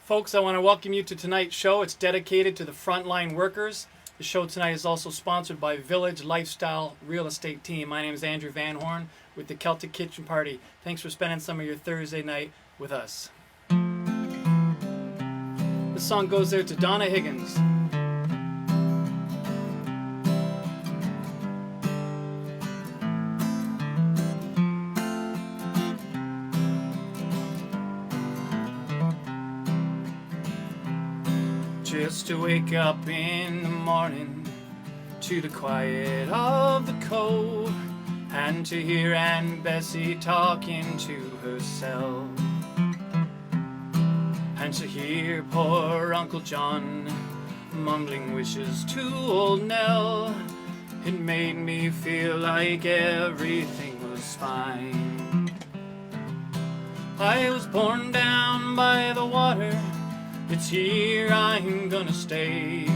Folks, I want to welcome you to tonight's show. It's dedicated to the frontline workers. The show tonight is also sponsored by Village Lifestyle Real Estate Team. My name is Andrew Vanhorn with the Celtic Kitchen Party. Thanks for spending some of your Thursday night with us. This song goes there to Donna Higgins. Just to wake up in the morning to the quiet of the cove and to hear Aunt Bessie talking to herself, and to hear poor Uncle John mumbling wishes to old Nell. It made me feel like everything was fine. I was born down by the water, it's here I'm gonna stay.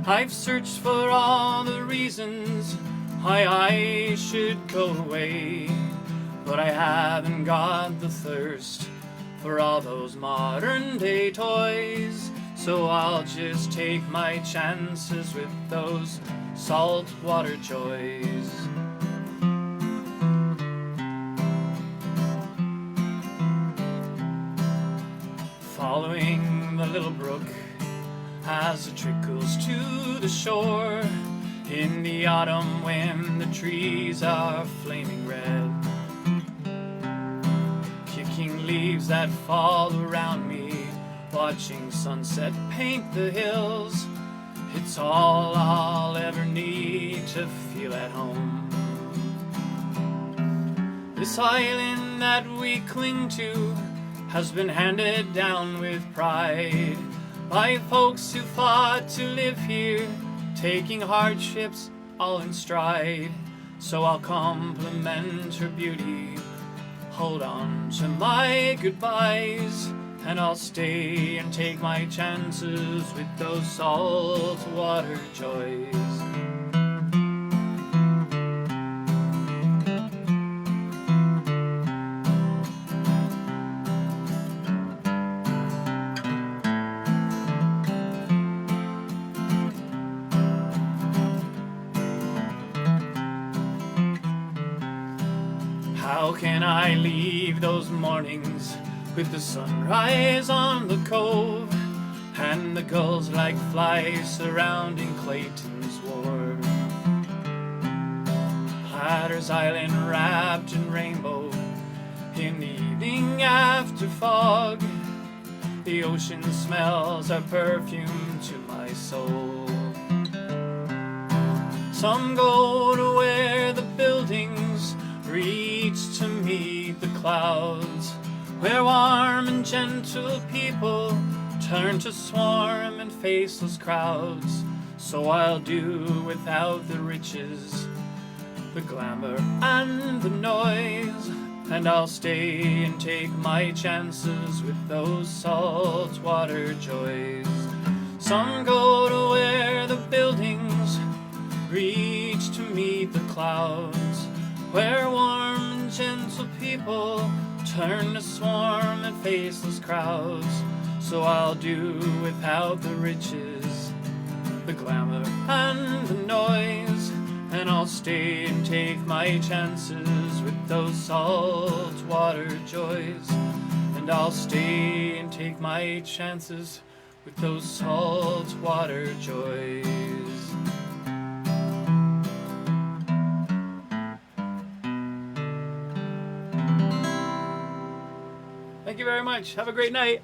I've searched for all the reasons why I should go away, but I haven't got the thirst for all those modern day toys. So I'll just take my chances with those saltwater joys. Following the little brook as it trickles to the shore in the autumn when the trees are flaming red, kicking leaves that fall around me, watching sunset paint the hills. It's all I'll ever need to feel at home. This island that we cling to has been handed down with pride by folks who fought to live here, taking hardships all in stride. So I'll compliment her beauty, hold on to my goodbyes, and I'll stay and take my chances with those saltwater joys. How can I leave those mornings with the sunrise on the cove and the gulls like flies surrounding Clayton's wharf? Platter's Island wrapped in rainbow in the evening after fog. The ocean smells of perfume to my soul. Some go to where the buildings reach to meet the clouds, where warm and gentle people turn to swarm and faceless crowds. So I'll do without the riches, the glamour and the noise, and I'll stay and take my chances with those saltwater joys. Some go to where the buildings reach to meet the clouds, where warm and gentle people turn to swarm and faceless crowds. So I'll do without the riches, the glamour and the noise, and I'll stay and take my chances with those saltwater joys. And I'll stay and take my chances with those saltwater joys. Thank you very much. Have a great night.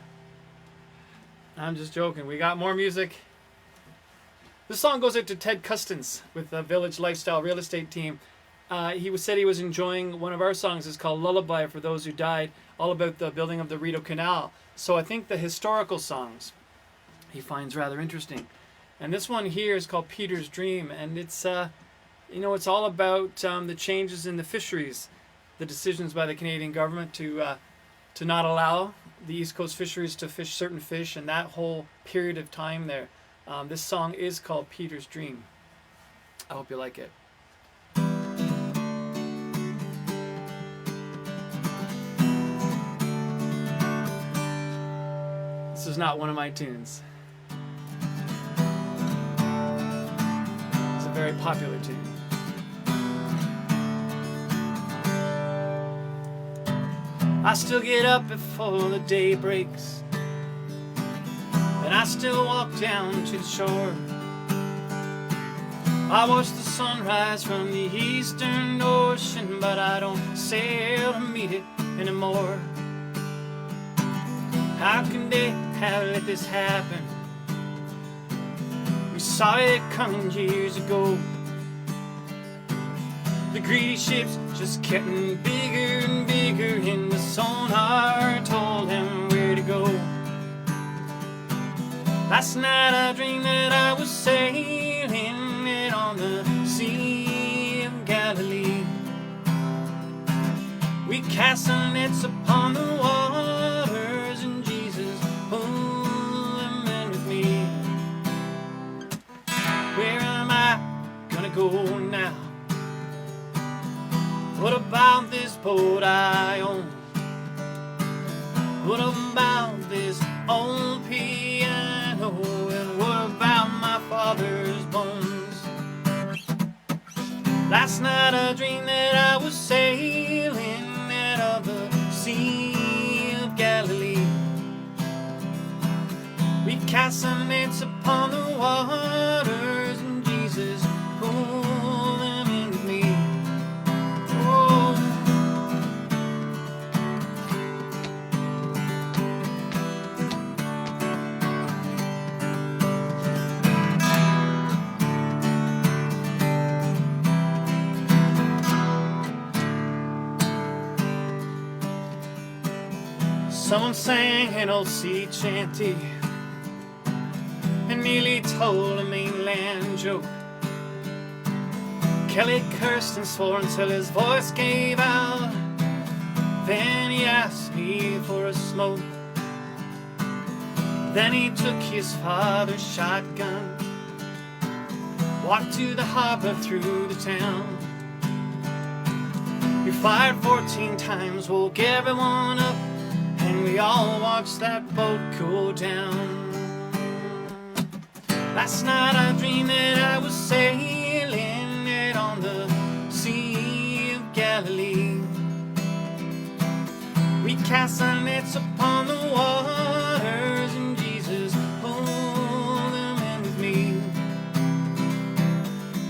I'm just joking. We got more music. This song goes out to Ted Custance with the Village Lifestyle Real Estate Team. He said he was enjoying one of our songs. It's called Lullaby for Those Who Died, all about the building of the Rideau Canal. So I think the historical songs he finds rather interesting. And this one here is called Peter's Dream, and it's it's all about the changes in the fisheries, the decisions by the Canadian government to not allow the East Coast fisheries to fish certain fish, and that whole period of time there. This song is called Peter's Dream. I hope you like it. This is not one of my tunes. It's a very popular tune. I still get up before the day breaks, and I still walk down to the shore. I watch the sunrise from the eastern ocean, but I don't sail to meet it anymore. How can they have let this happen? We saw it coming years ago. The greedy ships just getting bigger and bigger, and the sonar told him where to go. Last night I dreamed that I was sailing it on the Sea of Galilee. We cast our nets upon the waters, and Jesus pulled them in with me. Where am I gonna go now? What about this boat I own? What about this old piano? And what about my father's bones? Last night I dreamed that I was sailing out of the Sea of Galilee. We cast our nets upon the waters, and Jesus pulled them in with me. Someone sang an old sea chanty and nearly told a mainland joke. Kelly cursed and swore until his voice gave out. Then he asked me for a smoke. Then he took his father's shotgun, walked to the harbor through the town. He fired 14 times, woke everyone up, and we all watched that boat go down. Last night I dreamed that I was sailing it on the Sea of Galilee. We cast our nets upon the waters, and Jesus pulled them in with me.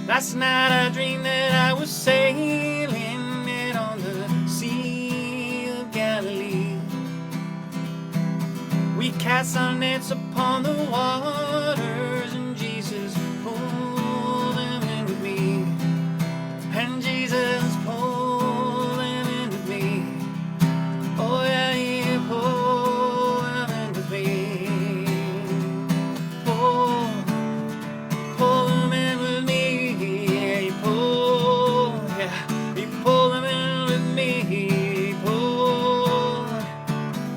Last night I dreamed that I was sailing it on the Sea of Galilee. We cast our nets upon the waters, and Jesus pulled them in with me. And Jesus pulled them in with me. Oh yeah, he pulled them in with me. Pull them in with me. Yeah, he pulled them in with me.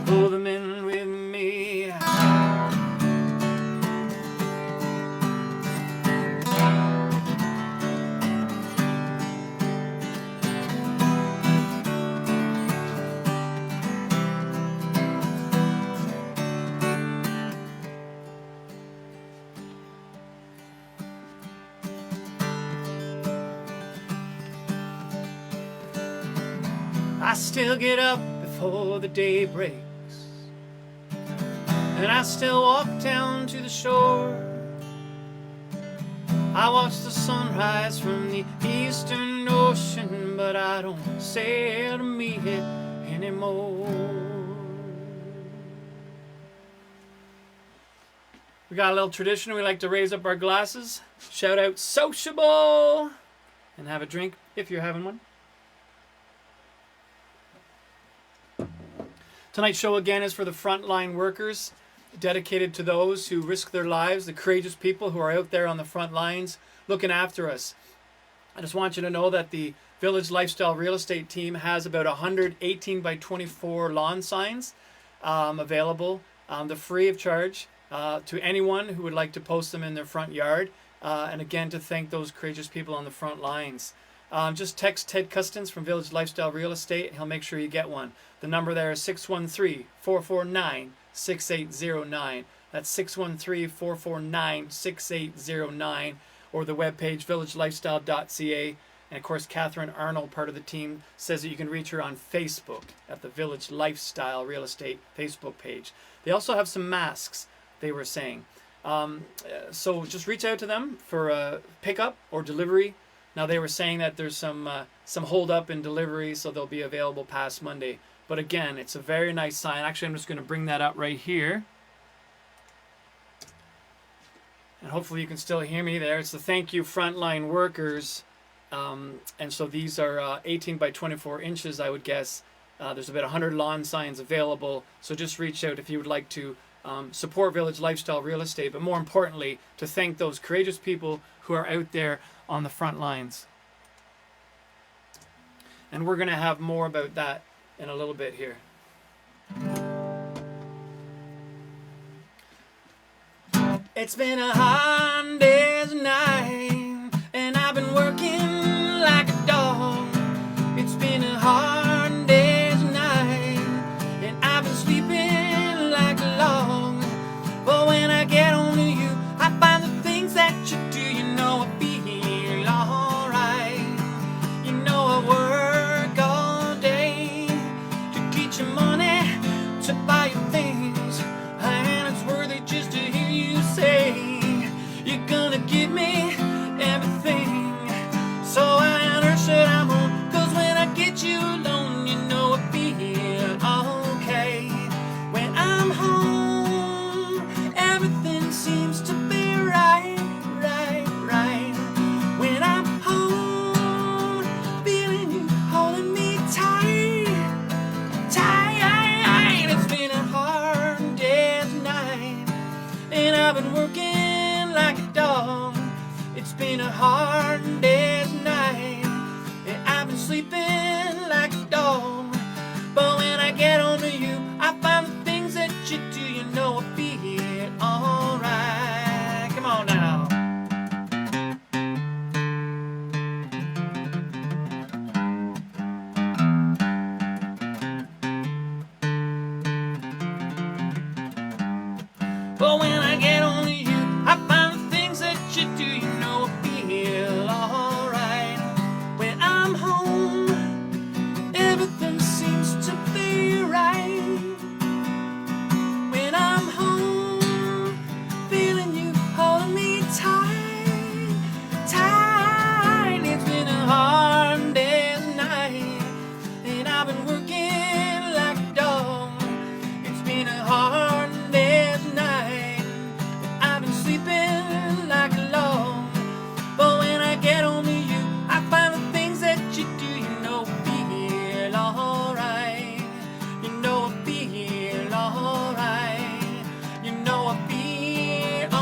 Pull them in with me. I still get up before the day breaks, and I still walk down to the shore. I watch the sunrise from the eastern ocean, but I don't sail to meet it anymore. We got a little tradition. We like to raise up our glasses, shout out sociable, and have a drink if you're having one. Tonight's show again is for the frontline workers, dedicated to those who risk their lives, the courageous people who are out there on the front lines looking after us. I just want you to know that the Village Lifestyle Real Estate team has about 118 by 24 lawn signs available. They're free of charge to anyone who would like to post them in their front yard. And again, to thank those courageous people on the front lines. just text Ted Custance from Village Lifestyle Real Estate, and he'll make sure you get one. The number there is 613-449-6809. That's 613-449-6809, or the webpage villagelifestyle.ca. And of course, Catherine Arnold, part of the team, says that you can reach her on Facebook at the Village Lifestyle Real Estate Facebook page. They also have some masks, they were saying. So just reach out to them for pickup or delivery. Now they were saying that there's some hold up in delivery, so they'll be available past Monday. But again, it's a very nice sign. Actually, I'm just going to bring that up right here. And hopefully you can still hear me there. It's the thank you frontline workers. And so these are 18 by 24 inches, I would guess. There's about 100 lawn signs available. So just reach out if you would like to support Village Lifestyle Real Estate, but more importantly, to thank those courageous people who are out there on the front lines. And we're going to have more about that in a little bit here. It's been a hard day's night, and I've been working like a dog. It's been a hard day's night, and I've been sleeping like a log. But when I get home to you, I find the things that you do. You know I feel alright. You know I work all day to get your money, to buy your things, and it's worth it just to hear you say you're gonna give me everything. So I understood I'm home, 'cause when I get you alone, you know I feel okay. When I'm home, everything seems to be right, right, right. When I'm home, feeling you holding me tight, tight. It's been a hard day's night, and I've been working like a dog. It's been a hard day's night, and I've been sleeping like a dog. But when I get home to you, I find the things that you do. You know I feel alright. Come on now. But when I get home to you, I find the things that you do. You know I feel alright. When I'm home, everything seems to be right. When I'm home, feeling you holding me tight, tight. It's been a hard day's night, and I've been working like a dog. It's been a hard day's night, and I've been sleeping like a log. But when I get home to you, I find the things that you do. You know I feel alright. You know I feel alright. You know I feel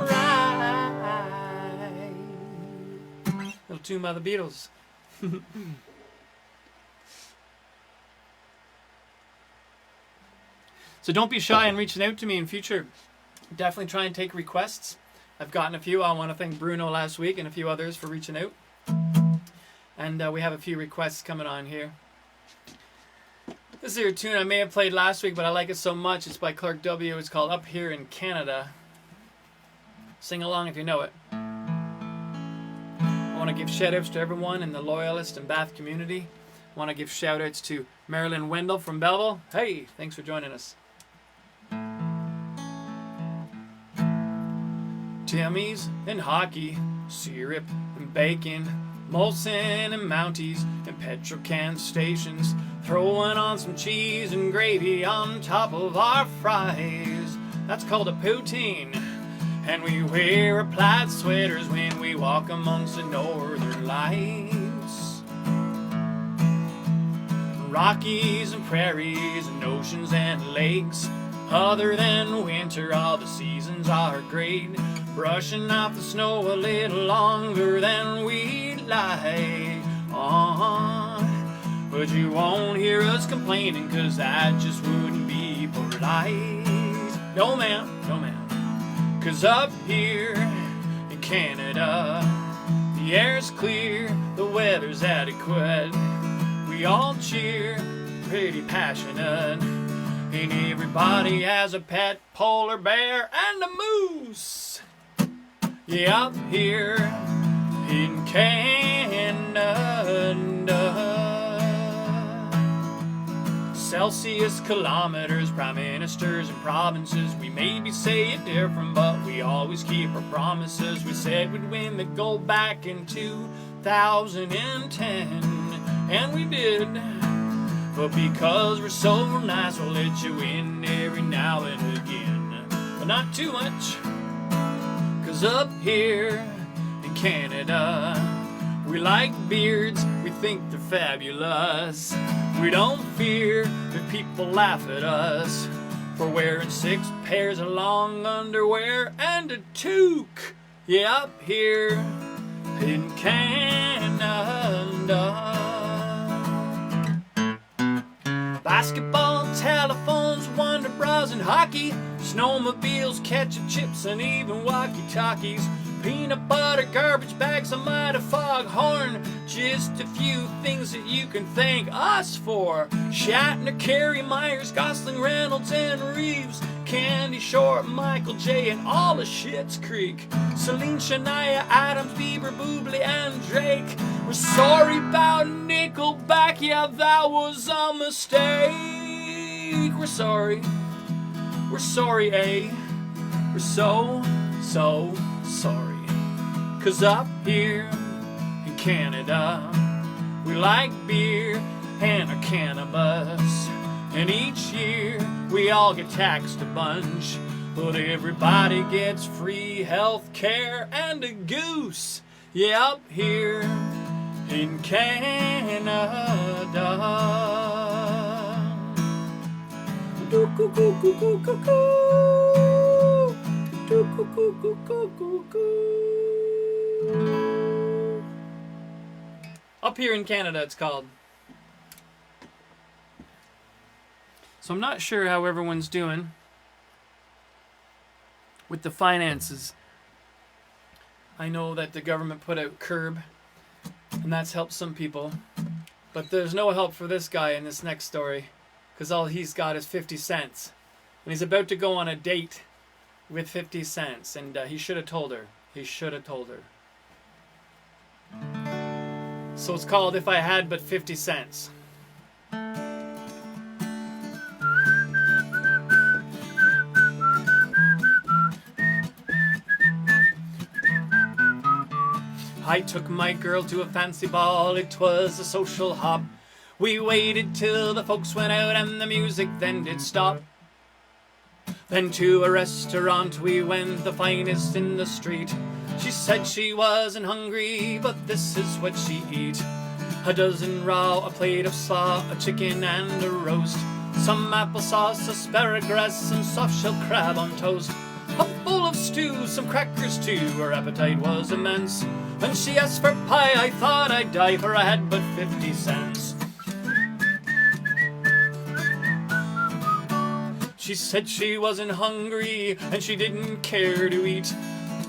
alright. Little tune by the Beatles. So don't be shy in reaching out to me in future. Definitely try and take requests. I've gotten a few. I want to thank Bruno last week and a few others for reaching out. And we have a few requests coming on here. This is a tune I may have played last week, but I like it so much. It's by Clark W. It's called Up Here in Canada. Sing along if you know it. I want to give shout outs to everyone in the Loyalist and Bath community. I want to give shout outs to Marilyn Wendell from Belleville. Hey, thanks for joining us. Timmy's and hockey, syrup and bacon, Molson and Mounties and Petrocan stations, throwing on some cheese and gravy on top of our fries. That's called a poutine. And we wear our plaid sweaters when we walk amongst the northern lights. Rockies and prairies and oceans and lakes. Other than winter, all the seasons are great. Brushing off the snow a little longer than we'd like. But you won't hear us complaining, 'cause that just wouldn't be polite. No ma'am, no ma'am. 'Cause up here in Canada, The air's clear, the weather's adequate. We all cheer, pretty passionate. And everybody has a pet polar bear and a moose. Yeah, up here in Canada. Celsius kilometers, prime ministers and provinces. We maybe say it different, but we always keep our promises. We said we'd win the gold back in 2010, and we did. But because we're so nice, we'll let you in every now and again. But not too much, 'cause up here in Canada, we like beards, we think they're fabulous. We don't fear that people laugh at us for wearing 6 pairs of long underwear and a toque. Yeah, up here in Canada. Basketball, telephones, Wonder Bras and hockey, snowmobiles, ketchup chips and even walkie-talkies. Peanut butter, garbage bags, a mighty foghorn. Just a few things that you can thank us for. Shatner, Carey, Myers, Gosling, Reynolds, and Reeves. Candy Short, Michael J. and all of Schitt's Creek. Celine, Shania, Adams, Bieber, Bublé, and Drake. We're sorry about Nickelback, yeah, that was a mistake. We're sorry, eh? We're so sorry. 'Cause up here in Canada, we like beer and are cannabis. And each year we all get taxed a bunch, but everybody gets free health care and a goose. Yeah, up here in Canada. Up here in Canada, it's called. So I'm not sure how everyone's doing with the finances. I know that the government put out curb, and that's helped some people. But there's no help for this guy in this next story, because all he's got is 50 cents. And he's about to go on a date with 50 cents, and he should have told her. He should have told her. So it's called If I Had But 50 Cents. I took my girl to a fancy ball, it was a social hop. We waited till the folks went out and the music then did stop. Then to a restaurant we went, the finest in the street. She said she wasn't hungry, but this is what she eat. A dozen raw, a plate of slaw, a chicken and a roast. Some applesauce, asparagus, some soft-shell crab on toast. A bowl of stew, some crackers too, her appetite was immense. When she asked for pie, I thought I'd die, for I had but 50 cents. She said she wasn't hungry, and she didn't care to eat.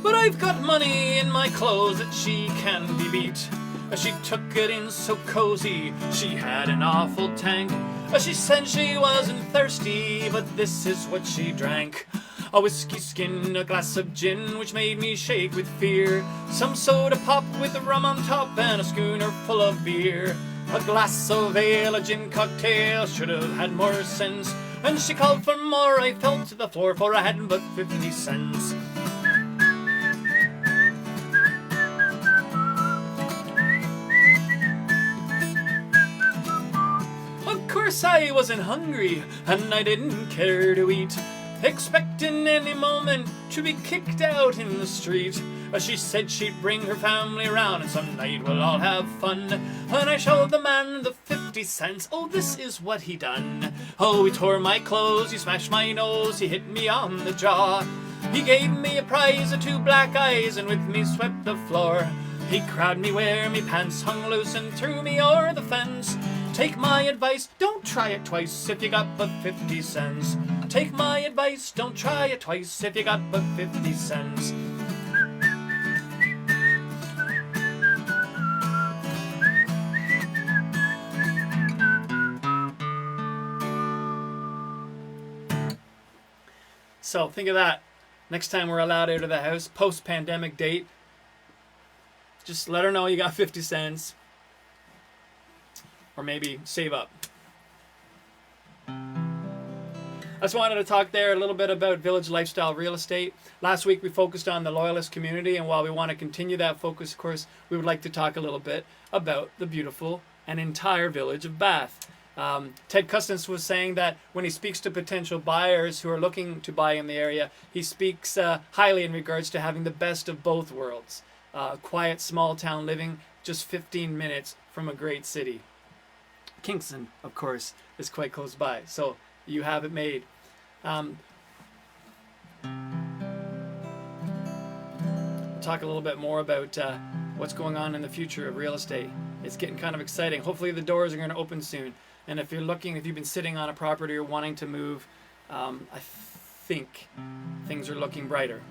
But I've got money in my clothes that she can be beat. She took it in so cozy, she had an awful tank. She said she wasn't thirsty, but this is what she drank. A whiskey skin, a glass of gin, which made me shake with fear. Some soda pop with rum on top, and a schooner full of beer. A glass of ale, a gin cocktail, should have had more sense. When she called for more, I fell to the floor, for I hadn't but 50 cents. Of course I wasn't hungry, and I didn't care to eat, expecting any moment to be kicked out in the street. She said she'd bring her family round, and some night we'll all have fun. And I showed the man the 50 cents, oh, this is what he done. Oh, he tore my clothes, he smashed my nose, he hit me on the jaw. He gave me a prize of 2 black eyes, and with me swept the floor. He crowded me where me pants hung loose, and threw me o'er the fence. Take my advice, don't try it twice if you got but 50 cents. Take my advice, don't try it twice if you got but 50 cents. So think of that. Next time we're allowed out of the house, post-pandemic date, just let her know you got 50 cents. Or maybe save up. I just wanted to talk there a little bit about village lifestyle real estate. Last week we focused on the Loyalist community, and while we want to continue that focus, of course, we would like to talk a little bit about the beautiful and entire village of Bath. Ted Custance was saying that when he speaks to potential buyers who are looking to buy in the area, he speaks highly in regards to having the best of both worlds. Quiet small town living, just 15 minutes from a great city. Kingston, of course, is quite close by, so you have it made. We'll talk a little bit more about what's going on in the future of real estate. It's getting kind of exciting. Hopefully the doors are going to open soon. And if you've been sitting on a property or wanting to move, I think things are looking brighter.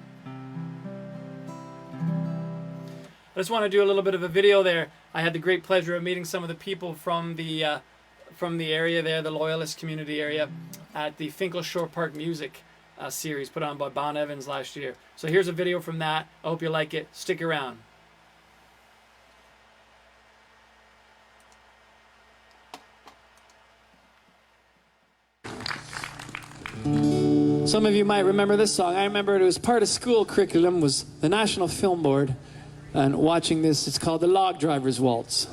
I just want to do a little bit of a video there. I had the great pleasure of meeting some of the people from the area there, the Loyalist community area, at the Finkelshore Park Music series put on by Bon Evans last year. So here's a video from that. I hope you like it. Stick around. Some of you might remember this song. I remember it was part of school curriculum, was the National Film Board. And watching this, it's called the Log Driver's Waltz.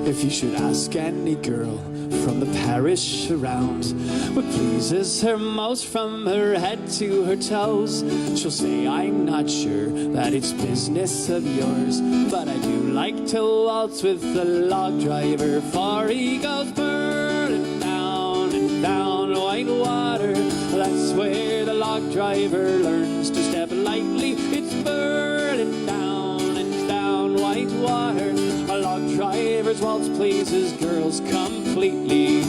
If you should ask any girl from the parish around what pleases her most from her head to her toes, she'll say, I'm not sure that it's business of yours, but I do like to waltz with the log driver, for he goes burning down and down white water. That's where the log driver learns to step lightly. It's burning down and down white water. A log driver's waltz pleases girls completely.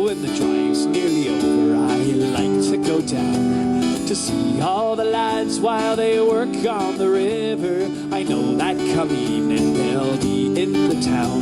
When the drive's nearly over, I like to go down to see all the lads while they work on the river. I know that come evening they'll be in the town,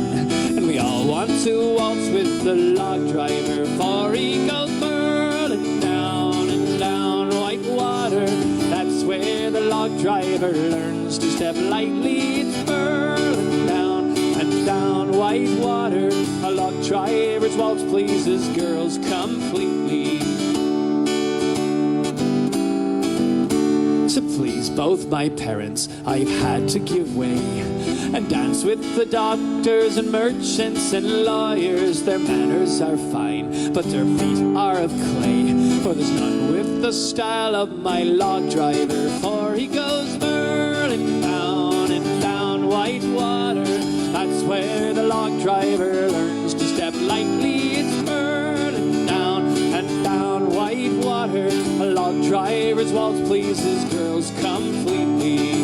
and we all want to waltz with the log driver, for he goes burning down and down white water. That's where the log driver learns to step lightly. It's burning down and down white water. A log driver's waltz pleases girls completely. To please both my parents, I've had to give way and dance with the doctors and merchants and lawyers. Their manners are fine, but their feet are of clay, for there's none with the style of my log driver, for he goes burning down and down white water. That's where the log driver learns to step lightly. It's burning down and down white water. A log driver's waltz pleases girls completely.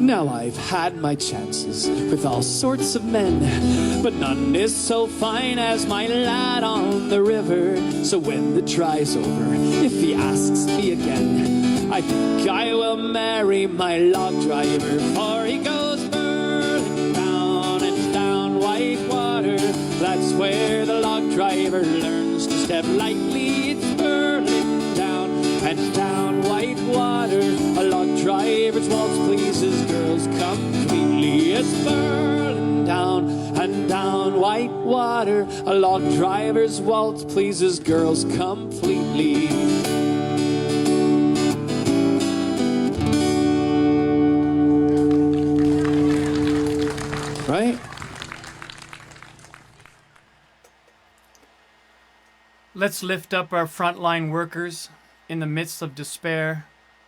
Now I've had my chances with all sorts of men, but none is so fine as my lad on the river. So when the try's over, if he asks me again, I think I will marry my log driver, for he goes burning down and down white water. That's where the log driver learns to step lightly. It's burning down and down white water. A log driver's waltz pleases girls completely. It's burning down and down white water. A log driver's waltz pleases girls completely. Right? Let's lift up our frontline workers in the midst of despair,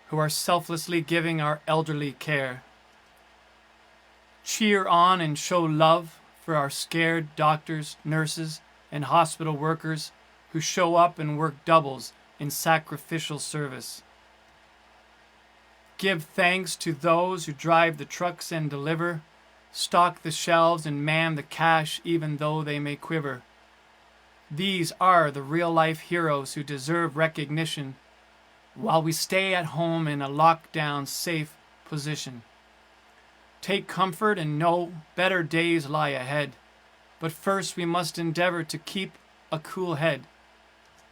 who are selflessly giving our elderly care. Cheer on and show love for our scared doctors, nurses, and hospital workers who show up and work doubles in sacrificial service. Give thanks to those who drive the trucks and deliver, stock the shelves and man the cash even though they may quiver. These are the real-life heroes who deserve recognition. while we stay at home in a lockdown safe position. Take comfort and know better days lie ahead. But first we must endeavor to keep a cool head.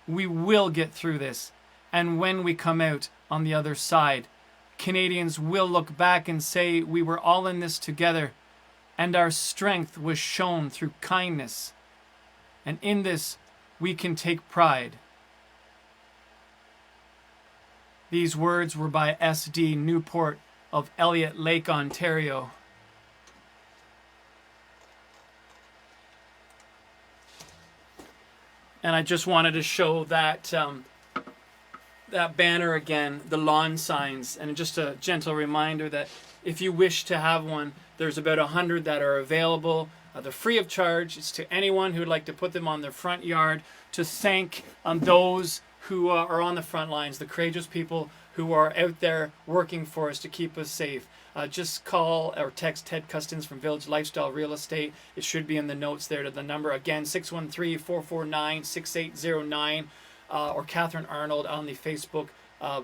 We will get through this, and when we come out on the other side, Canadians will look back and say we were all in this together, and our strength was shown through kindness. And in this we can take pride. These words were by S.D. Newport of Elliott Lake, Ontario. And I just wanted to show that that banner again, the lawn signs, and just a gentle reminder that if you wish to have one, there's about 100 that are available. They're free of charge. It's to anyone who would like to put them on their front yard to thank those who are on the front lines, the courageous people who are out there working for us to keep us safe. Just call or text Ted Custance from Village Lifestyle Real Estate. It should be in the notes there to the number. Again, 613-449-6809. Or Catherine Arnold on the Facebook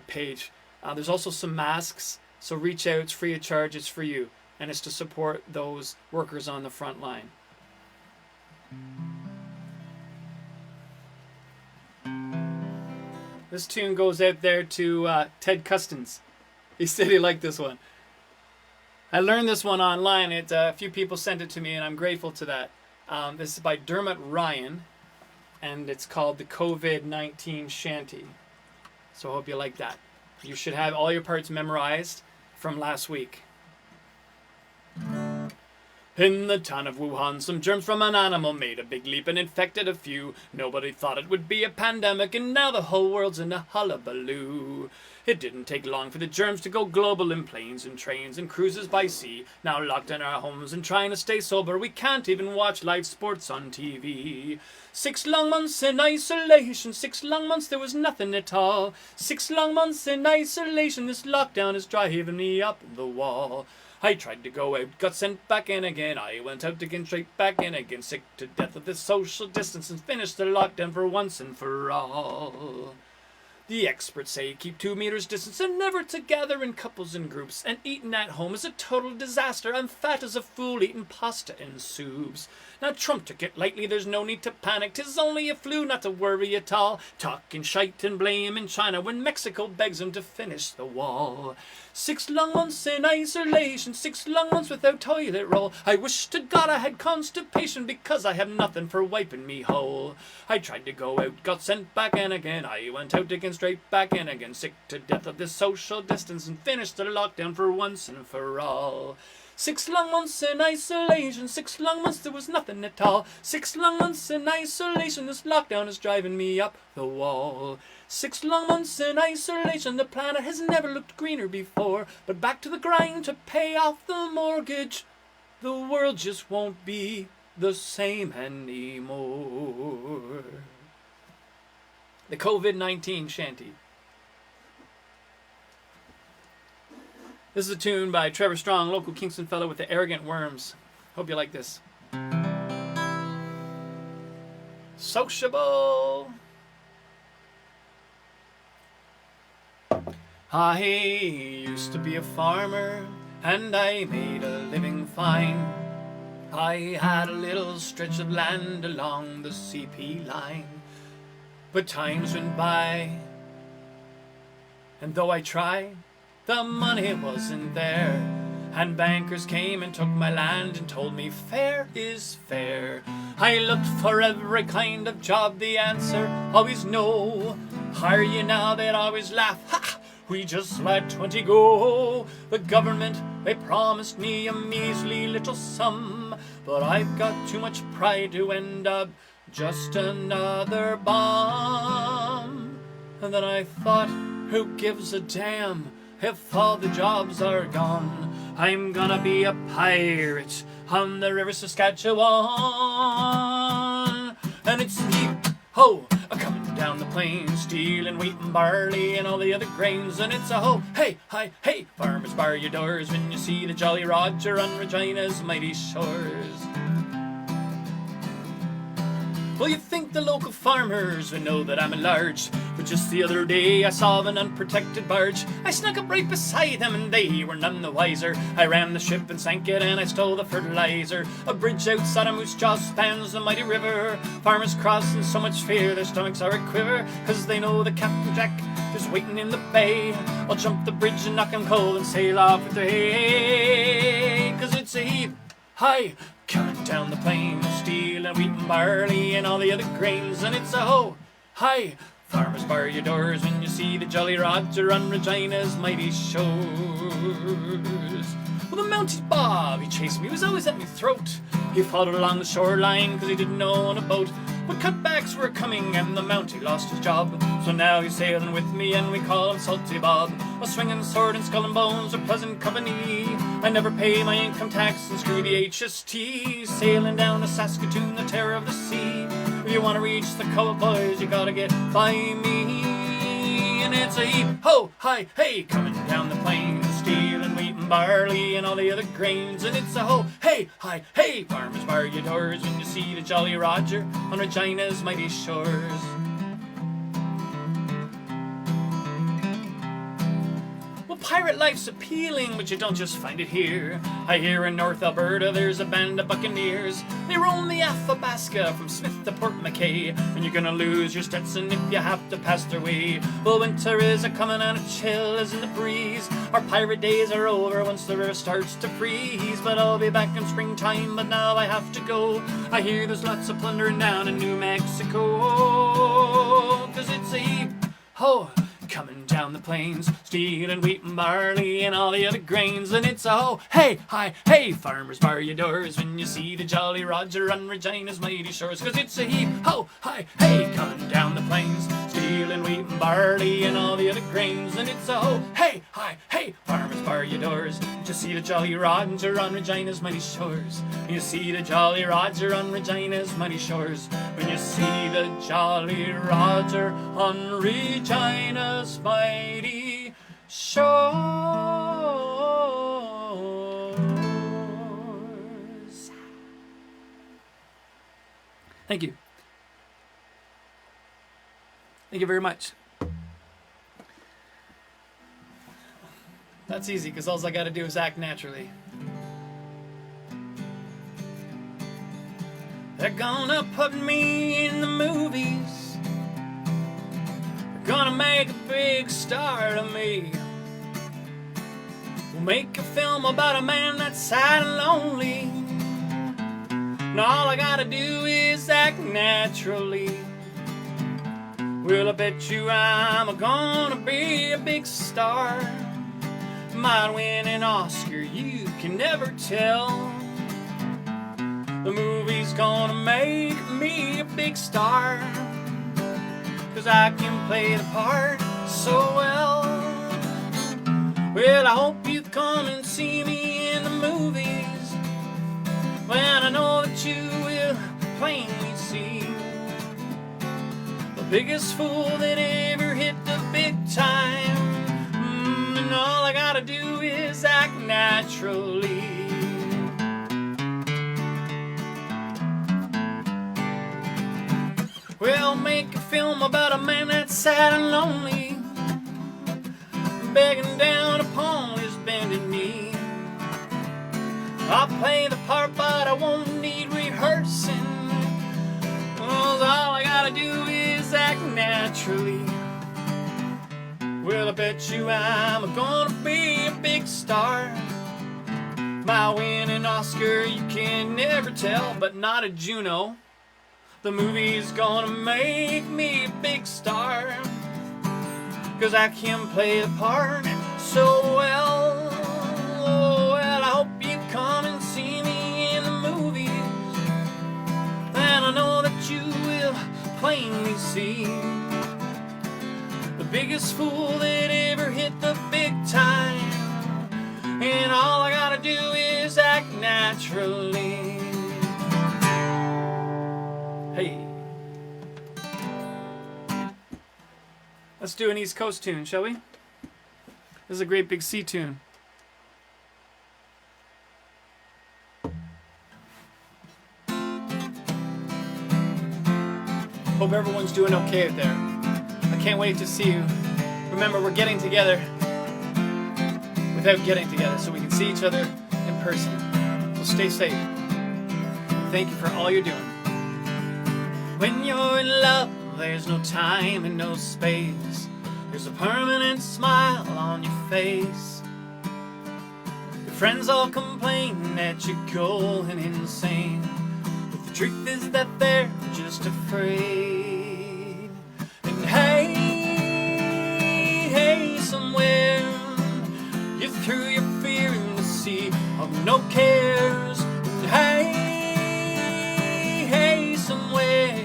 page. There's also some masks, so reach out. It's free of charge. It's for you. And it's to support those workers on the front line. This tune goes out there to Ted Custance. He said he liked this one. I learned this one online. A few people sent it to me, and I'm grateful to that. This is by Dermot Ryan, and it's called the COVID-19 Shanty. So I hope you like that. You should have all your parts memorized from last week. In the town of Wuhan, some germs from an animal made a big leap and infected a few. Nobody thought it would be a pandemic, and now the whole world's in a hullabaloo. It didn't take long for the germs to go global in planes and trains and cruises by sea. Now locked in our homes and trying to stay sober, we can't even watch live sports on TV. 6 long months in isolation, 6 long months there was nothing at all. 6 long months in isolation, this lockdown is driving me up the wall. I tried to go out, got sent back in again. I went out again, straight back in again. Sick to death of this social distance and finished the lockdown for once and for all. The experts say keep 2 meters distance and never to gather in couples and groups. And eating at home is a total disaster. I'm fat as a fool eating pasta and soups. Now Trump took it lightly, there's no need to panic. 'Tis only a flu, not to worry at all. Talking shite and blame in China when Mexico begs him to finish the wall. 6 long months in isolation, 6 long months without toilet roll. I wish to God I had constipation because I have nothing for wiping me whole. I tried to go out, got sent back in again. I went out again, straight back in again. Sick to death of this social distance and finished the lockdown for once and for all. 6 long months in isolation, 6 long months there was nothing at all. 6 long months in isolation, this lockdown is driving me up the wall. 6 long months in isolation, the planet has never looked greener before. But back to the grind to pay off the mortgage, the world just won't be the same anymore. The COVID-19 Shanty. This is a tune by Trevor Strong, local Kingston fellow with the Arrogant Worms. Hope you like this. Sociable. I used to be a farmer, and I made a living fine. I had a little stretch of land along the CP line. But times went by, and though I tried, the money wasn't there. And bankers came and took my land and told me fair is fair. I looked for every kind of job, the answer always no. Hire you now, they'd always laugh, ha! We just let 20 go. The government, they promised me a measly little sum, but I've got too much pride to end up just another bum. And then I thought, who gives a damn if all the jobs are gone? I'm gonna be a pirate on the river Saskatchewan. And it's heap-ho, a-coming down the plains, stealing wheat and barley and all the other grains. And it's a ho, hey, hi, hey, farmers bar your doors when you see the Jolly Roger on Regina's mighty shores. Well, you think the local farmers would know that I'm at large, but just the other day I saw an unprotected barge. I snuck up right beside them and they were none the wiser. I ran the ship and sank it and I stole the fertilizer. A bridge outside of Moose Jaw spans the mighty river. Farmers cross in so much fear their stomachs are a quiver, 'cause they know that Captain Jack is waiting in the bay. I'll jump the bridge and knock him cold and sail off with the hay. 'Cause it's a heave high coming down the plains, stealing wheat and barley and all the other grains. And it's a ho high, farmers bar your doors when you see the Jolly Roger on Regina's mighty shores. Well, the Mountie Bob, he chased me, he was always at me throat. He followed along the shoreline 'cause he didn't know a boat. But cutbacks were coming and the Mountie lost his job. So now he's sailing with me and we call him Salty Bob. A swinging sword and skull and bones are pleasant company. I never pay my income tax and screw the HST. Sailing down to Saskatoon, the terror of the sea. If you want to reach the cowboys, you gotta get by me. And it's a heap, ho, hi, hey, coming down the plains, stealing wheat and barley and all the other grains. And it's a ho, hey, hi, hey, farmers bar your doors when you see the Jolly Roger on Regina's mighty shores. Pirate life's appealing, but you don't just find it here. I hear in North Alberta there's a band of buccaneers. They roam the Athabasca from Smith to Port McKay, and you're gonna lose your Stetson if you have to pass their way. Well, winter is a-comin' and a chill is in the breeze. Our pirate days are over once the river starts to freeze. But I'll be back in springtime, but now I have to go. I hear there's lots of plundering down in New Mexico. 'Cause it's a heap, ho, coming down the plains, stealing wheat and barley and all the other grains. And it's a ho, hey, hi, hey, farmers bar your doors when you see the Jolly Roger on Regina's mighty shores. 'Cause it's a heap, ho, hi, hey, coming down the plains, stealing wheat and barley and all the other grains. And it's a ho, hey, hi, hey, farmers bar your doors. You see the Jolly Roger on Regina's mighty shores. You see the Jolly Roger on Regina's mighty shores. When you see the Jolly Roger on Regina's mighty shores. Thank you. Thank you very much. That's easy, because all I gotta do is act naturally. They're gonna put me in the movies. They're gonna make a big star of me. We'll make a film about a man that's sad and lonely. And all I gotta do is act naturally. Well, I bet you I'm gonna be a big star. Might win an Oscar, you can never tell. The movie's gonna make me a big star, 'cause I can play the part so well. Well, I hope you come and see me in the movies, when I know that you will plainly see the biggest fool that ever hit the big time. And all I gotta do is act naturally. We'll make a film about a man that's sad and lonely, begging down upon his bended knee. I'll play the part, but I won't need rehearsing. Well, all I gotta do is act naturally. Well, I bet you I'm gonna be a big star. Might win an Oscar, you can never tell, but not a Juno. The movie's gonna make me a big star, 'cause I can play the part so well. Oh, well, I hope you come and see me in the movies, and I know that you will plainly see the biggest fool that ever hit the big time. And all I gotta do is act naturally. Hey. Let's do an East Coast tune, shall we? This is a great big C tune. Hope everyone's doing okay out there. I can't wait to see you. Remember, we're getting together without getting together, so we can see each other in person. So stay safe. Thank you for all you're doing. When you're in love, there's no time and no space. There's a permanent smile on your face. Your friends all complain that you're going insane, but the truth is that they're just afraid. And hey, somewhere you threw your fear in the sea of no cares. And hey, somewhere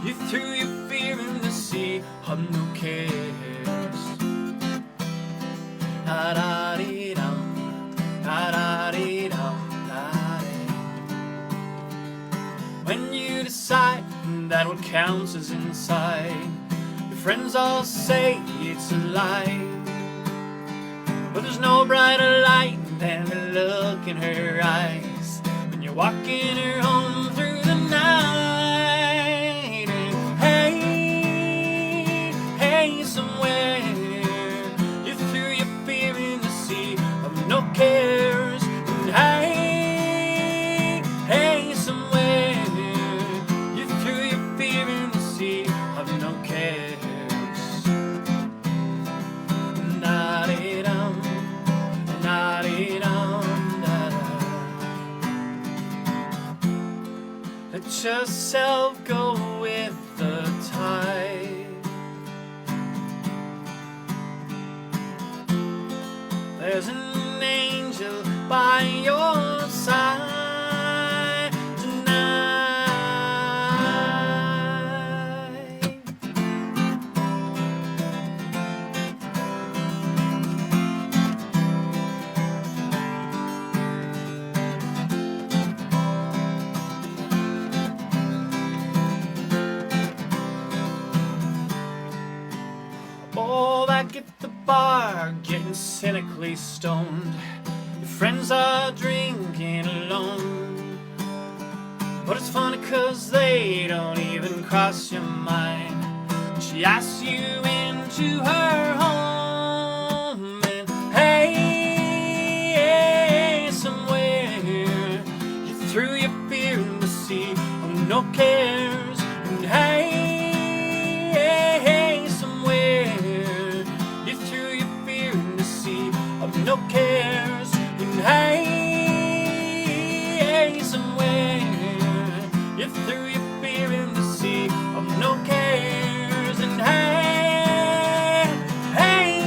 you threw your fear in the sea of no cares. Da-da-dee-dum, da-da-dee-dum, da-dee. When you decide that what counts is inside, your friends all say it's a lie. But there's no brighter light than the look in her eyes when you're walking her home through the night. And hey, somewhere you threw your fear in the sea of no cares. And hey, somewhere you threw your fear in the sea of no cares. Da-dee-dum, da-dee-dum, da-da. Let yourself go with the tide. There's an angel by your side tonight. Oh, back at the bar, getting cynically stoned. Your friends are drinking alone. But it's funny 'cause they don't even cross your mind. She asks you into her home. And hey, somewhere you threw your fear in the sea of no cares. And hey, somewhere you threw your fear in the sea of no cares. And hey, somewhere you threw your fear in the sea of no cares. And hey,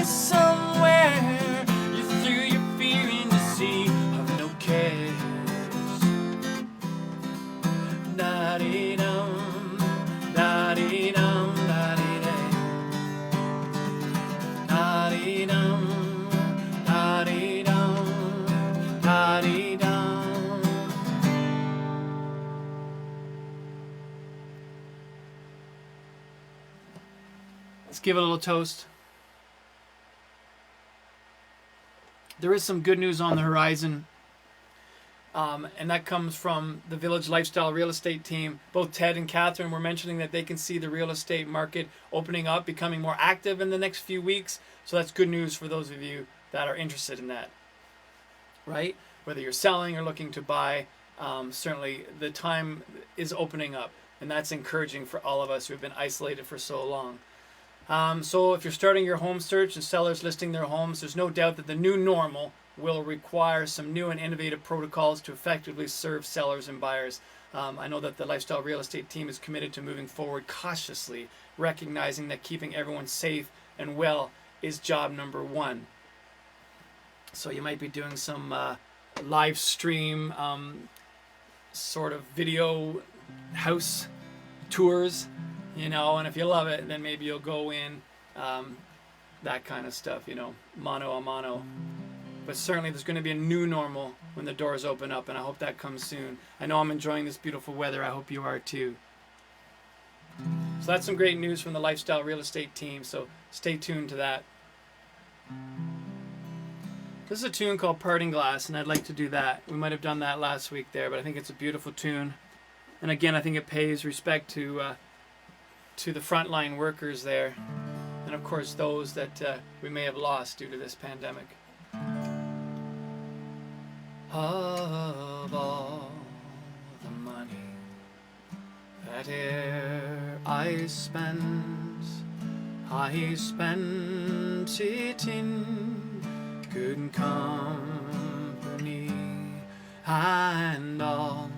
somewhere you threw your fear in the sea of no cares. Da-dee-dum, da-dee-dum, da-dee-day. Da-dee-dum, da-dee-dum, da-dee-dum. Let's give it a little toast. There is some good news on the horizon, and that comes from the Village Lifestyle Real Estate team. Both Ted and Catherine were mentioning that they can see the real estate market opening up, becoming more active in the next few weeks. So that's good news for those of you that are interested in that, right? Whether you're selling or looking to buy, certainly the time is opening up, and that's encouraging for all of us who have been isolated for so long. So if you're starting your home search and sellers listing their homes, there's no doubt that the new normal will require some new and innovative protocols to effectively serve sellers and buyers. I know that the Lifestyle Real Estate team is committed to moving forward cautiously, recognizing that keeping everyone safe and well is job number one. So you might be doing some live stream sort of video house tours, you know, and if you love it, then maybe you'll go in, that kind of stuff, you know, mano a mano. But certainly there's going to be a new normal when the doors open up, and I hope that comes soon. I know I'm enjoying this beautiful weather. I hope you are too. So that's some great news from the Lifestyle Real Estate team, so stay tuned to that. This is a tune called Parting Glass, and I'd like to do that. We might have done that last week there, but I think it's a beautiful tune. And again, I think it pays respect to to the frontline workers there, and of course those that we may have lost due to this pandemic. Of all the money that e'er I spent it in good company, and all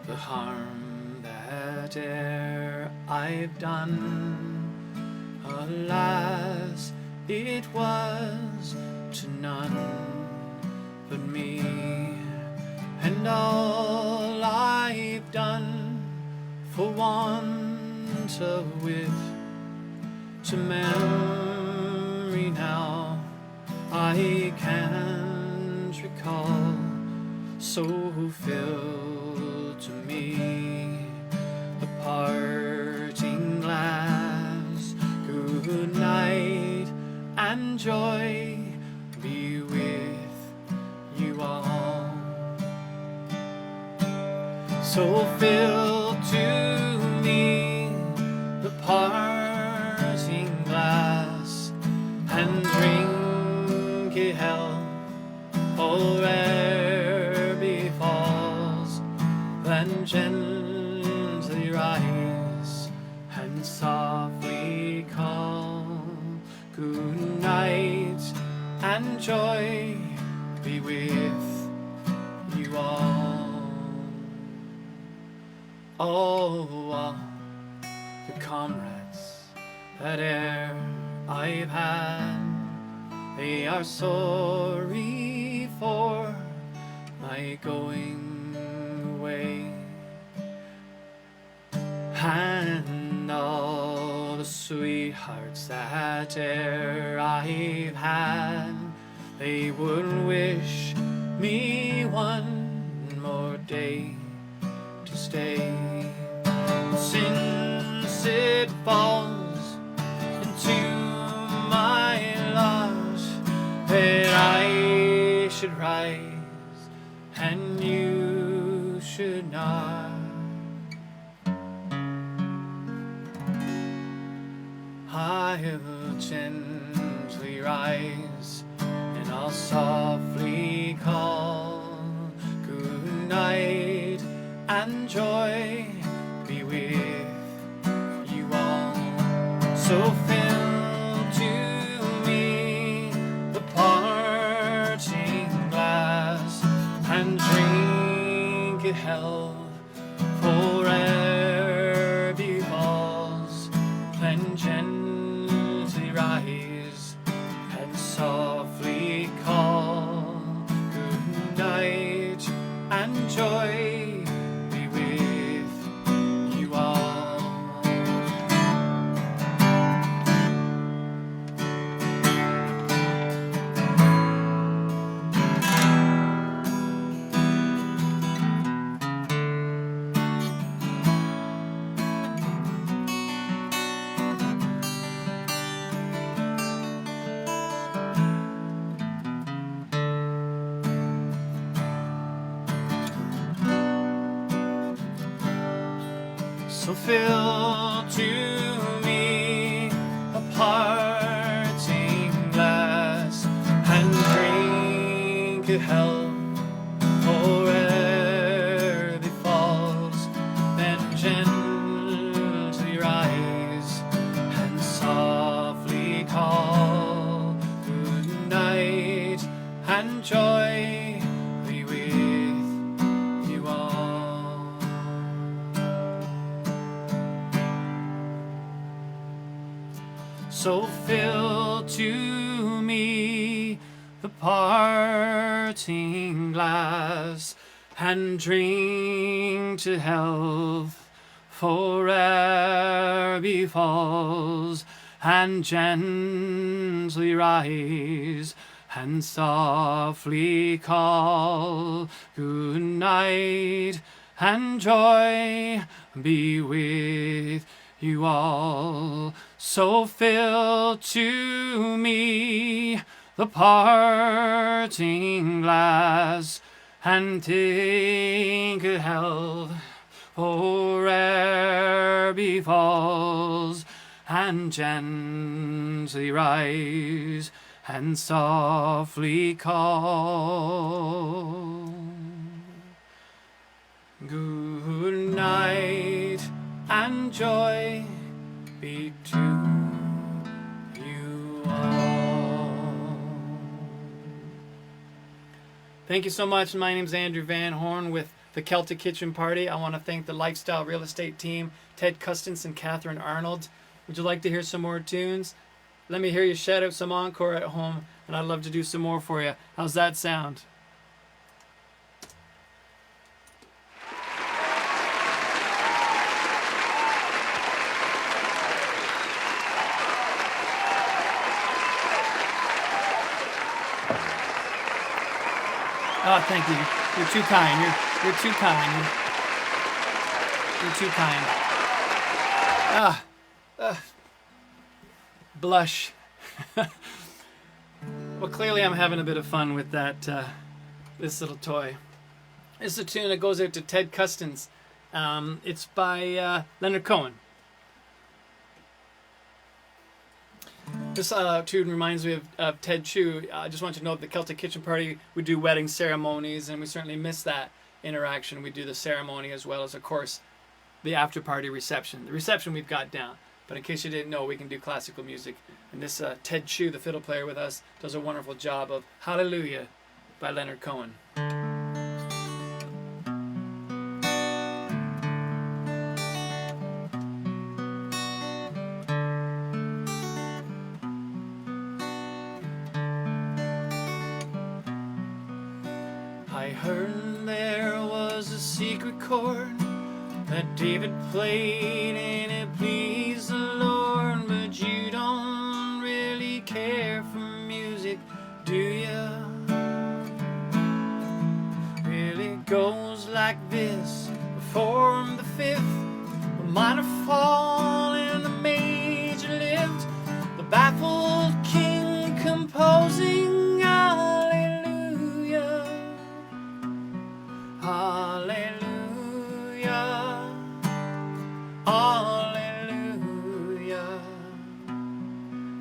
the harm that e'er I've done, alas, it was to none but me. And all I've done for want of wit to memory now I can't recall, so fill to me the parting glass. Good night and joy be with you all. So fill to me the parting glass, and drink it health fore'er befalls. Then gently rise and softly call. Good night and joy be with you all. Oh, all the comrades that e'er I've had, they are sorry for my going away. And all the sweethearts that e'er I've had, they would wish me one more day to stay. Since it falls into my lot that I should rise and you should not, I'll gently rise and I'll softly call. Good night and joy be with you all. So fill to me the parting glass, and drink it health fore'er befalls. Then gently rise and softly call. Good night and joy be with you all. So fill to me a parting glass, and drink it health fore'er befalls. Then gently rise and softly call. Good night and joy be with you all. So fill to me the parting glass, and drink to health fore'er befalls. And gently rise and softly call. Good night and joy be with you all. So fill to me the parting glass, and take a health for ere befalls, and gently rise, and softly call. Good night, and joy be to you all. Thank you so much. My name's Andrew Vanhorn with the Celtic Kitchen Party. I want to thank the Lifestyle Real Estate team, Ted Custance and Catherine Arnold. Would you like to hear some more tunes? Let me hear you shout out some encore at home, and I'd love to do some more for you. How's that sound? Oh, thank you. You're too kind. You're too kind. You're too kind. Blush. Well, clearly I'm having a bit of fun with that, this little toy. This is a tune that goes out to Ted Custance. It's by Leonard Cohen. This tune reminds me of Ted Chu. I just want you to know that the Celtic Kitchen Party, we do wedding ceremonies, and we certainly miss that interaction. We do the ceremony as well as, of course, the after-party reception. The reception we've got down. But in case you didn't know, we can do classical music. And this Ted Chu, the fiddle player with us, does a wonderful job of Hallelujah by Leonard Cohen. I heard there was a secret chord that David played and it pleased the Lord, but you don't really care for music, do you? Really goes like this: from the fifth, the minor fall and the major lift, the baffled king composing hallelujah, hallelujah. Hallelujah,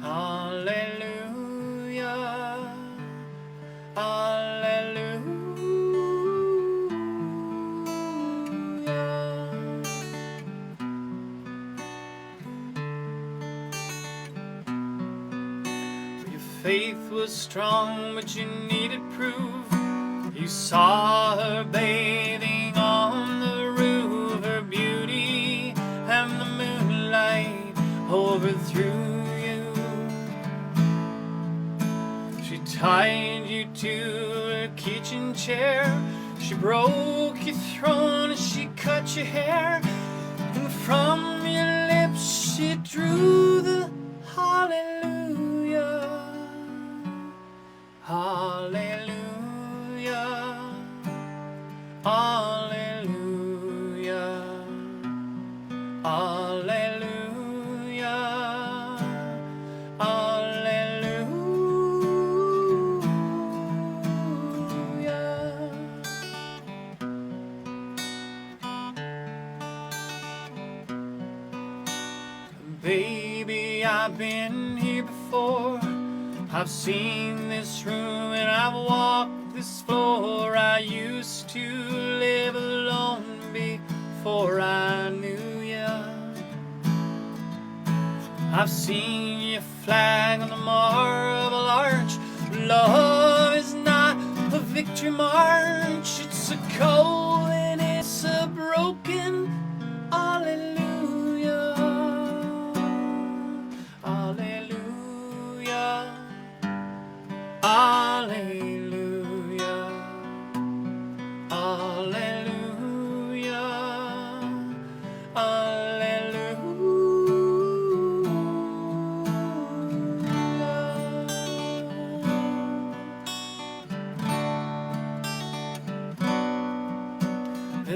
hallelujah, hallelujah. Your faith was strong, but you needed proof. You saw her bathing on the roof, her beauty and the moonlight overthrew you. She tied you to a kitchen chair, she broke your throne, she cut your hair, and from your lips she drew the hallelujah, hallelujah, hallelujah, hallelujah, hallelujah. Baby, I've been here before. I've seen this room and I've walked this floor. I used to live alone before I knew ya. I've seen your flag on the marble arch. Love is not a victory march, it's a cold and it's a broken hallelujah, hallelujah, hallelujah, hallelujah, hallelujah.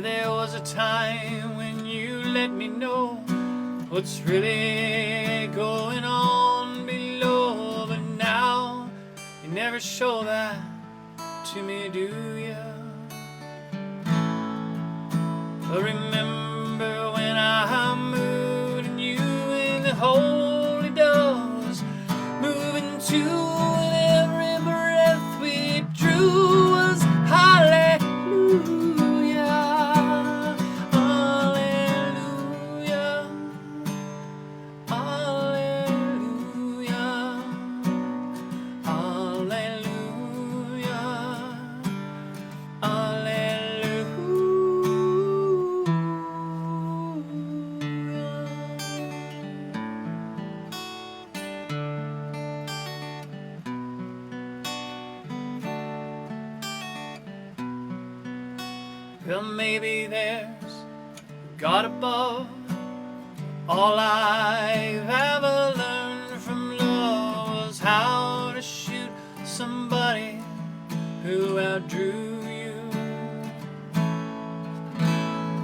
There was a time when you let me know what's really going on below, but now you never show that to me, do ya? But remember holy doves, moving to every breath we drew was hallelujah, hallelujah, hallelujah, hallelujah, well, maybe there's God above. All I've ever learned from love was how to shoot somebody who outdrew you.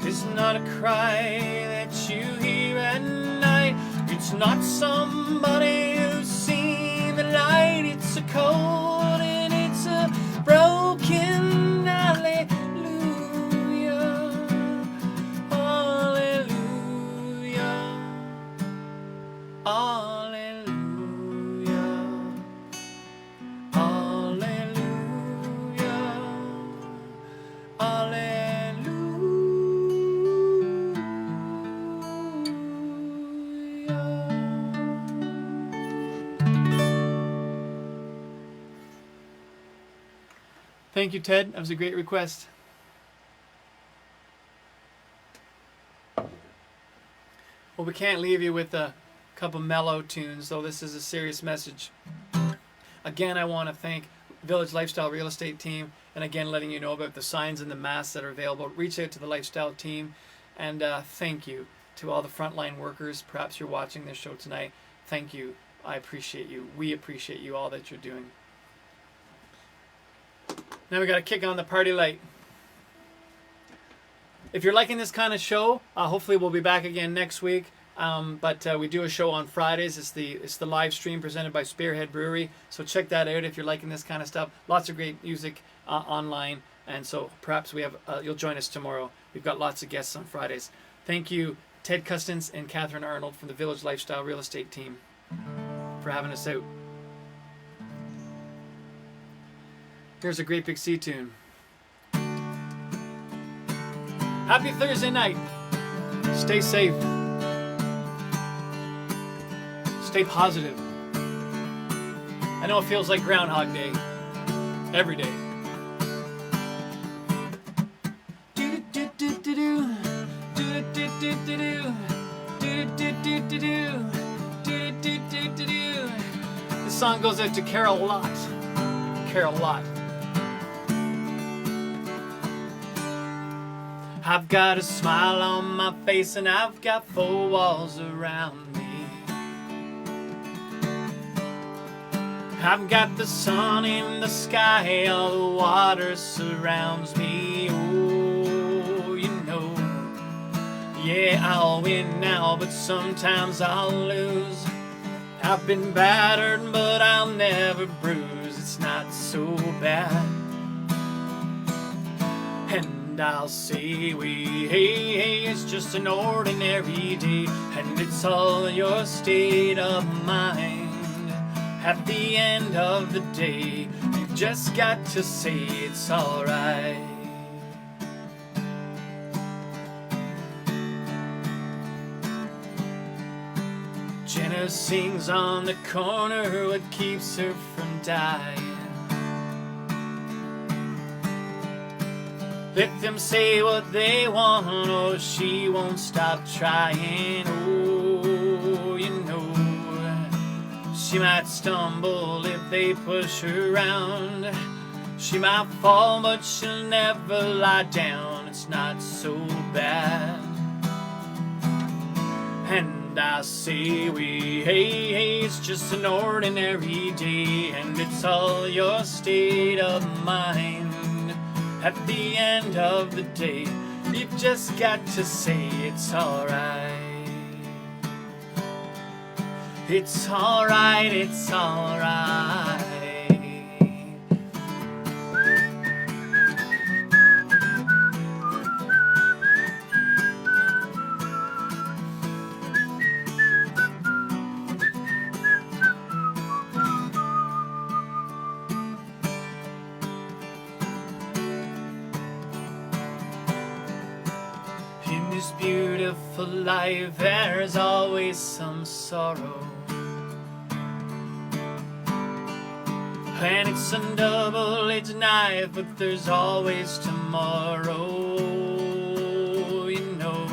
It's not a cry that you hear at night. It's not somebody who's seen the light. It's a cold and it's a broken hallelujah, hallelujah, hallelujah, hallelujah, Thank you, Ted. That was a great request. Well, we can't leave you with a couple mellow tunes, though this is a serious message. Again, I want to thank Village Lifestyle Real Estate team, and again, letting you know about the signs and the masks that are available. Reach out to the Lifestyle team, and thank you to all the frontline workers. Perhaps you're watching this show tonight. Thank you. I appreciate you. We appreciate you, all that you're doing. Now we got to kick on the party light. If you're liking this kind of show, hopefully we'll be back again next week. But we do a show on Fridays. It's the live stream presented by Spearhead Brewery. So check that out if you're liking this kind of stuff. Lots of great music online, and so perhaps you'll join us tomorrow. We've got lots of guests on Fridays. Thank you, Ted Custance and Catherine Arnold from the Village Lifestyle Real Estate team, for having us out. Here's a Great Big Sea tune. Happy Thursday night. Stay safe. Stay positive. I know it feels like Groundhog Day. Every day. This song goes out to Carol Lott. Carol Lott. I've got a smile on my face and I've got four walls around me. I've got the sun in the sky, all the water surrounds me. Oh, you know, yeah, I'll win now, but sometimes I'll lose. I've been battered, but I'll never bruise. It's not so bad. And I'll say hey, it's just an ordinary day, and it's all your state of mind. At the end of the day, you've just got to say it's alright. Jenna sings on the corner what keeps her from dying. Let them say what they want, or she won't stop trying. Oh, you know, she might stumble if they push her around. She might fall, but she'll never lie down. It's not so bad. And I say hey, it's just an ordinary day, and it's all your state of mind. At the end of the day, you've just got to say it's alright. It's alright, it's alright. this beautiful life there's always some sorrow. And it's a double-edged knife, but there's always tomorrow. You know,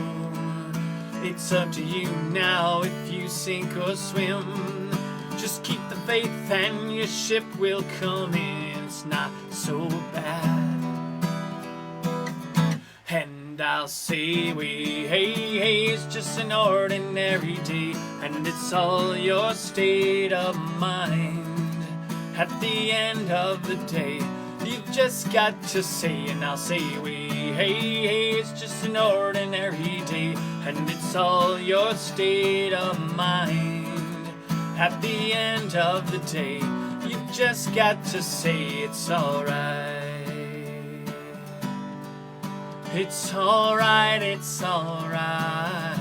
it's up to you now if you sink or swim. Just keep the faith and your ship will come in. It's not so bad. And I'll say, hey, it's just an ordinary day, and it's all your state of mind. At the end of the day, you've just got to say, and I'll say, hey, it's just an ordinary day, and it's all your state of mind. At the end of the day, you've just got to say it's alright. It's alright, it's alright.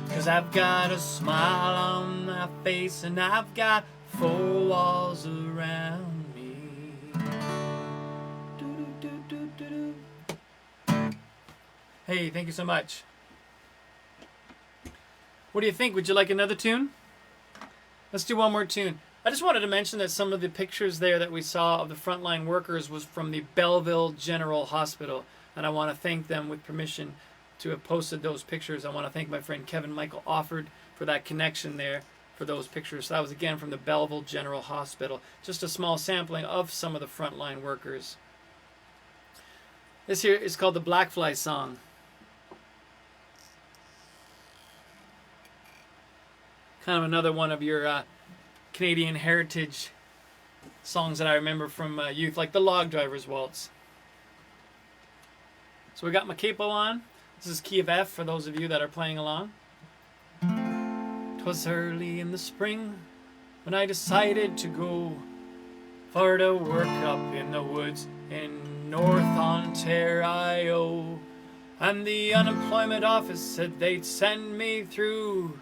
'Cause I've got a smile on my face and I've got 4 walls around me. Hey, thank you so much. What do you think? Would you like another tune? Let's do one more tune. I just wanted to mention that some of the pictures there that we saw of the frontline workers was from the Belleville General Hospital. And I want to thank them with permission to have posted those pictures. I want to thank my friend Kevin Michael Offord for that connection there for those pictures. So that was again from the Belleville General Hospital. Just a small sampling of some of the frontline workers. This here is called the Blackfly Song. Kind of another one of your Canadian heritage songs that I remember from youth, like the Log Driver's Waltz. So we got my capo on. This is key of F for those of you that are playing along. 'Twas early in the spring when I decided to go for to work up in the woods in North Ontario. And the unemployment office said they'd send me through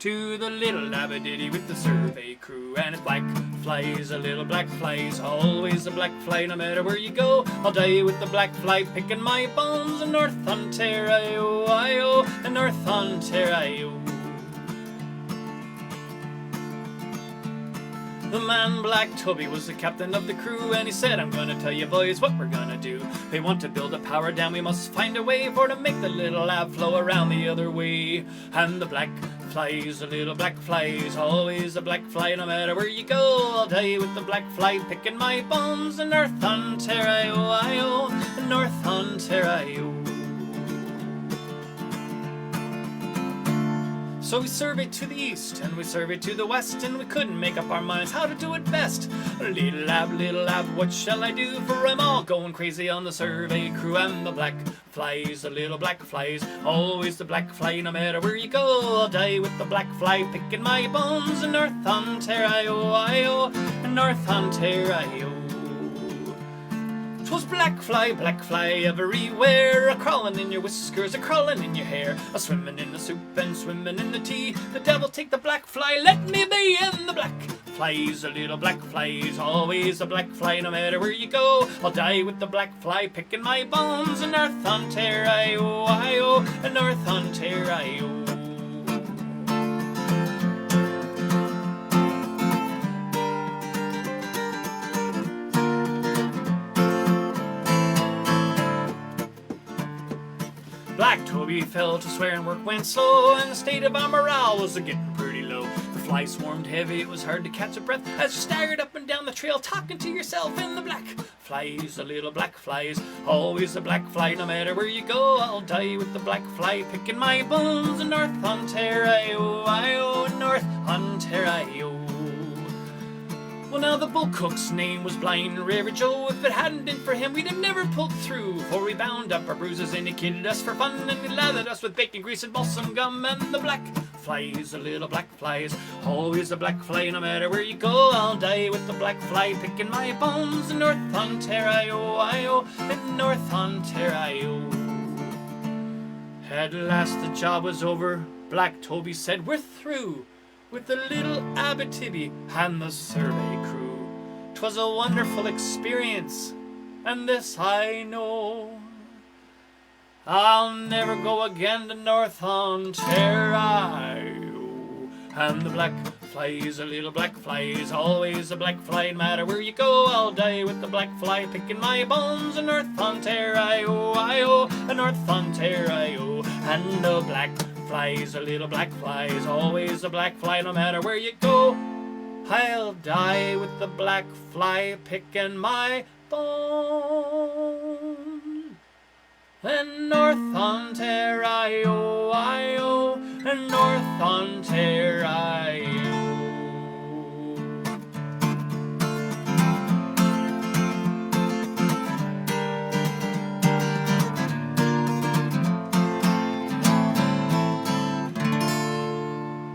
to the little Aberdiddy with the survey crew. And it's black flies, a little black flies, always a black fly, no matter where you go. I'll die with the black fly, picking my bones in North Ontario, in North Ontario. The man Black Toby was the captain of the crew, and he said, I'm gonna tell you boys what we're gonna do. They want to build a power dam, we must find a way for to make the little lab flow around the other way. And the black flies, the little black flies, always a black fly, no matter where you go. I'll die with the black fly, picking my bones in North Ontario, in North Ontario. So we surveyed to the east, and we surveyed to the west, and we couldn't make up our minds how to do it best. Little lab, what shall I do? For I'm all going crazy on the survey crew. And the black flies, the little black flies, always the black fly, no matter where you go. I'll die with the black fly, picking my bones in North Ontario, in North Ontario. 'Twas black fly everywhere, a crawling in your whiskers, a crawling in your hair, a swimming in the soup and swimming in the tea. The devil take the black fly, let me be in the black flies, the little black flies, always a black fly, no matter where you go. I'll die with the black fly, picking my bones in North Ontario, in North Ontario. Black Toby fell to swear and work went slow, and the state of our morale was getting pretty low. The flies swarmed heavy, it was hard to catch a breath as you staggered up and down the trail talking to yourself. In the black flies, the little black flies, always the black fly, no matter where you go. I'll die with the black fly, picking my bones in North Ontario, North Ontario. Well, now the bull cook's name was Blind River Joe. If it hadn't been for him, we'd have never pulled through. For we bound up our bruises and he kidded us for fun, and he lathered us with bacon grease and balsam gum. And the black flies, the little black flies, always a black fly, no matter where you go. I'll die with the black fly, picking my bones in North Ontario, in North Ontario. At last the job was over. Black Toby said, we're through with the little Abitibi and the survey crew. 'Twas a wonderful experience, and this I know. I'll never go again to North Ontario. And the black fly's a little black fly's always a black fly. No matter where you go, I'll die with the black fly picking my bones in North Ontario, in North Ontario. And the black fly's a little black fly's always a black fly. No matter where you go, I'll die with the black fly picking my bones in North Ontario, in North Ontario.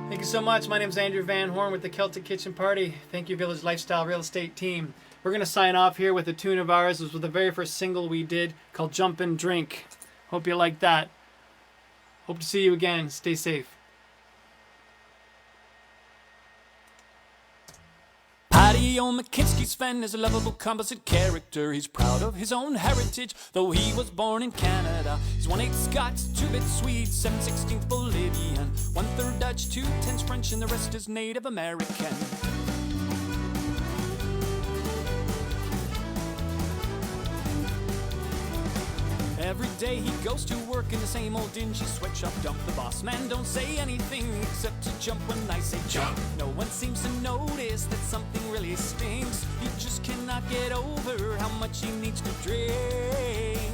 Thank you so much. My name is Andrew Vanhorn with the Celtic Kitchen Party. Thank you, Village Lifestyle Real Estate Team. We're going to sign off here with a tune of ours. This was the very first single we did called Jump and Drink. Hope you like that. Hope to see you again. Stay safe. Paddy O'McKinsky Sven is a lovable composite character. He's proud of his own heritage, though he was born in Canada. He's 1/8 Scots, 2-bit Swede, 7/16 Bolivian, 1/3 Dutch, 2/10 French, and the rest is Native American. Every day he goes to work in the same old dingy sweatshop dump. The boss man don't say anything except to jump when I say jump. No one seems to notice that something really stinks. He just cannot get over how much he needs to drink.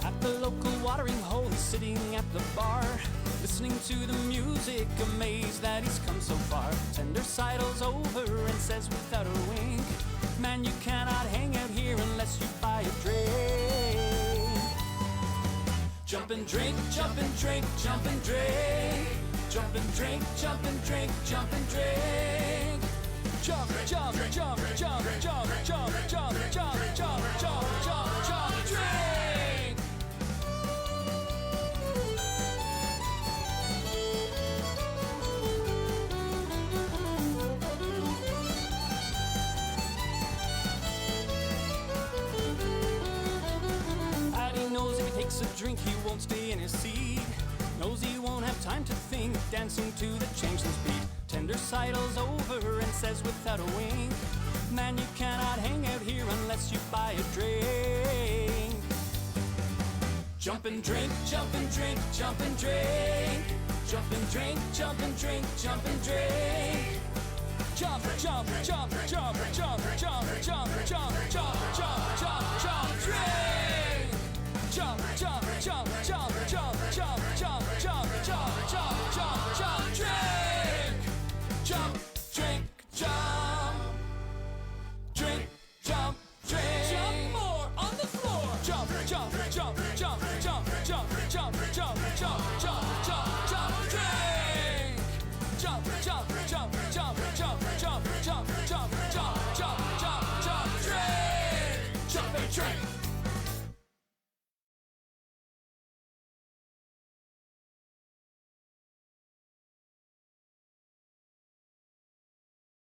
At the local watering hole, he's sitting at the bar, listening to the music, amazed that he's come so far. Tender sidles over and says without a wink, man, you cannot hang out here unless you buy a drink. Jump and drink, jump and drink, jump and drink. Jump and drink, jump and drink, jump and drink. Jump, jump, jump, jump, jump, jump, jump, jump, jump, jump, jump, jump, drink. A drink, he won't stay in his seat. Knows he won't have time to think, dancing to the changeless beat. Tender sidles over and says without a wink, man, you cannot hang out here unless you buy a drink. Jump and drink, jump and drink, jump and drink. Jump and drink, jump and drink, jump and drink. Jump, jump, jump, jump, jump, jump, jump, jump, jump, jump, jump, jump, drink.